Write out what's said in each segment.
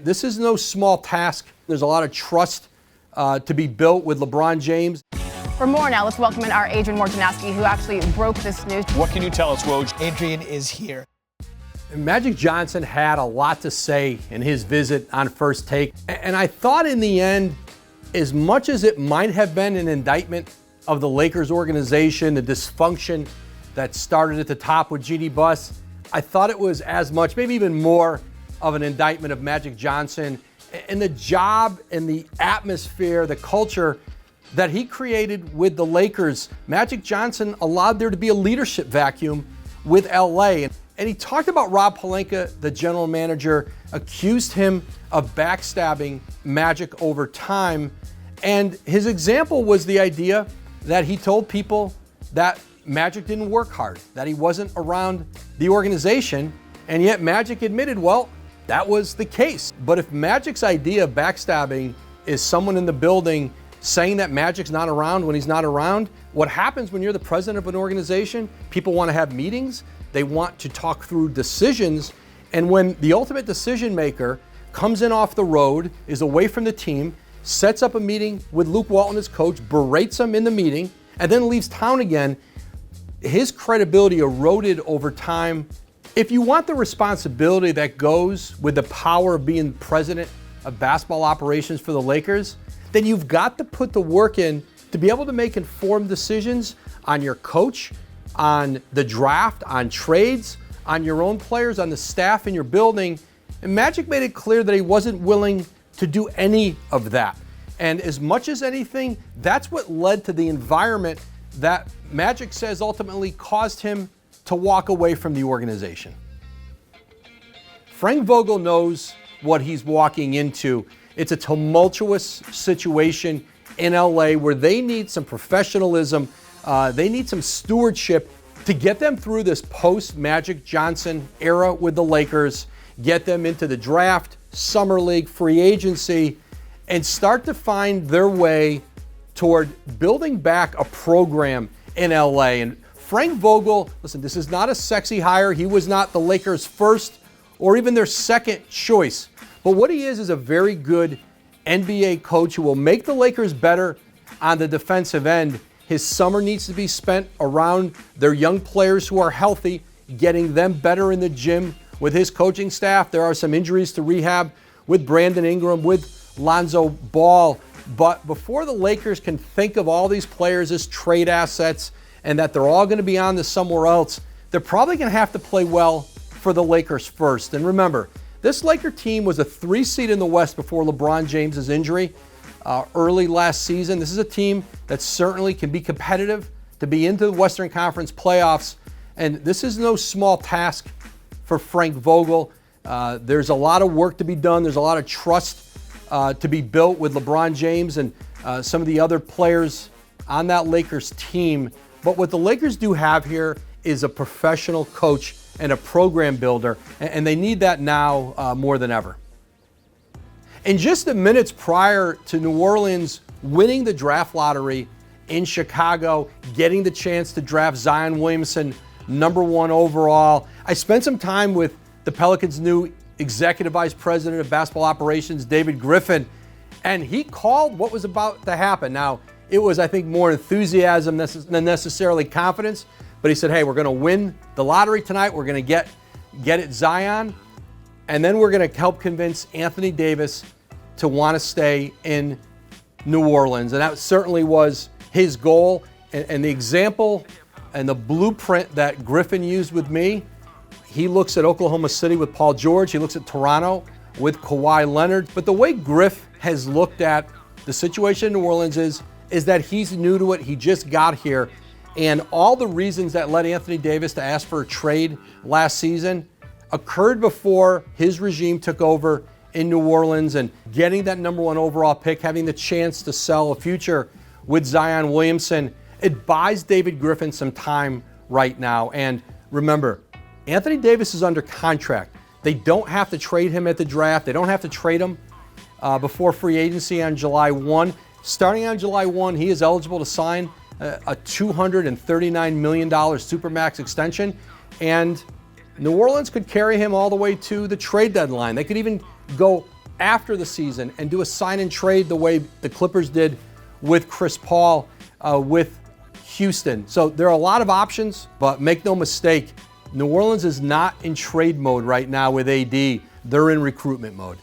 This is no small task. There's a lot of trust to be built with LeBron James. For more now, let's welcome in our Adrian Wojnarowski, who actually broke this news. What can you tell us, Woj? Adrian is here. Magic Johnson had a lot to say in his visit on First Take. And I thought in the end, as much as it might have been an indictment of the Lakers organization, the dysfunction that started at the top with GD Buss, I thought it was as much, maybe even more, of an indictment of Magic Johnson and the job and the atmosphere, the culture that he created with the Lakers. Magic Johnson allowed there to be a leadership vacuum with LA. And he talked about Rob Pelinka, the general manager, accused him of backstabbing Magic over time. And his example was the idea that he told people that Magic didn't work hard, that he wasn't around the organization. And yet Magic admitted, well, that was the case. But if Magic's idea of backstabbing is someone in the building saying that Magic's not around when he's not around, what happens when you're the president of an organization? People want to have meetings. They want to talk through decisions. And when the ultimate decision maker comes in off the road, is away from the team, sets up a meeting with Luke Walton, his coach, berates him in the meeting, and then leaves town again, his credibility eroded over time. If you want the responsibility that goes with the power of being president of basketball operations for the Lakers, then you've got to put the work in to be able to make informed decisions on your coach, on the draft, on trades, on your own players, on the staff in your building. And Magic made it clear that he wasn't willing to do any of that. And as much as anything, that's what led to the environment that Magic says ultimately caused him to walk away from the organization. Frank Vogel knows what he's walking into. It's a tumultuous situation in LA where they need some professionalism, they need some stewardship to get them through this post-Magic Johnson era with the Lakers, get them into the draft, summer league, free agency, and start to find their way toward building back a program in LA. And Frank Vogel, listen, this is not a sexy hire. He was not the Lakers' first or even their second choice. But what he is a very good NBA coach who will make the Lakers better on the defensive end. His summer needs to be spent around their young players who are healthy, getting them better in the gym with his coaching staff. There are some injuries to rehab with Brandon Ingram, with Lonzo Ball. But before the Lakers can think of all these players as trade assets and that they're all going to be on to somewhere else, they're probably going to have to play well for the Lakers first. And remember, this Laker team was a 3 seed in the West before LeBron James' injury early last season. This is a team that certainly can be competitive to be into the Western Conference playoffs. And this is no small task for Frank Vogel. There's a lot of work to be done. There's a lot of trust to be built with LeBron James and some of the other players on that Lakers team. But what the Lakers do have here is a professional coach and a program builder, and they need that now more than ever. In just the minutes prior to New Orleans winning the draft lottery in Chicago, getting the chance to draft Zion Williamson, #1 overall, I spent some time with the Pelicans' new Executive Vice President of Basketball Operations, David Griffin, and he called what was about to happen. Now, it was, I think, more enthusiasm than necessarily confidence, but he said, hey, we're going to win the lottery tonight. We're going to get it Zion, and then we're going to help convince Anthony Davis to want to stay in New Orleans. And that certainly was his goal. And the example and the blueprint that Griffin used with me, he looks at Oklahoma City with Paul George. He looks at Toronto with Kawhi Leonard. But the way Griff has looked at the situation in New Orleans is that he's new to it. He just got here. And all the reasons that led Anthony Davis to ask for a trade last season occurred before his regime took over in New Orleans, and getting that #1 overall pick, having the chance to sell a future with Zion Williamson, it buys David Griffin some time right now. And remember, Anthony Davis is under contract. They don't have to trade him at the draft. They don't have to trade him before free agency on July 1. Starting on July 1, he is eligible to sign a $239 million Supermax extension, and New Orleans could carry him all the way to the trade deadline. They could even go after the season and do a sign and trade the way the Clippers did with Chris Paul, with Houston. So there are a lot of options, but make no mistake, New Orleans is not in trade mode right now with AD. They're in recruitment mode.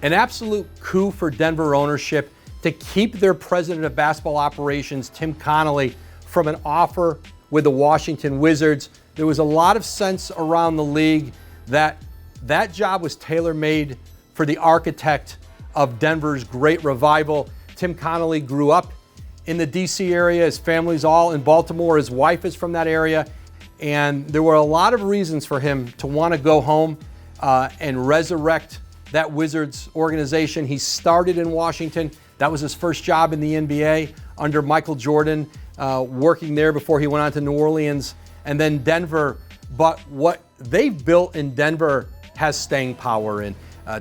An absolute coup for Denver ownership to keep their president of basketball operations, Tim Connelly, from an offer with the Washington Wizards. There was a lot of sense around the league that that job was tailor-made for the architect of Denver's great revival. Tim Connelly grew up in the DC area. His family's all in Baltimore. His wife is from that area. And there were a lot of reasons for him to want to go home and resurrect that Wizards organization. He started in Washington. That was his first job in the NBA under Michael Jordan, working there before he went on to New Orleans and then Denver. But what they've built in Denver has staying power in.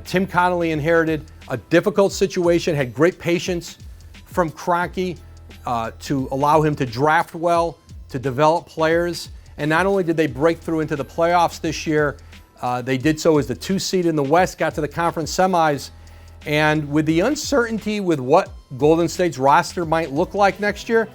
Tim Connelly inherited a difficult situation, had great patience from Kroenke to allow him to draft well, to develop players. And not only did they break through into the playoffs this year, they did so as the 2 seed in the West, got to the conference semis. And with the uncertainty with what Golden State's roster might look like next year,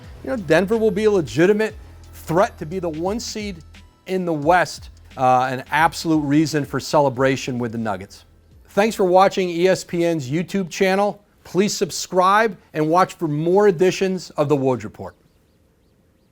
Denver will be a legitimate threat to be the 1 seed in the West. An absolute reason for celebration with the Nuggets. Thanks for watching ESPN's YouTube channel. Please subscribe and watch for more editions of the Woj Report.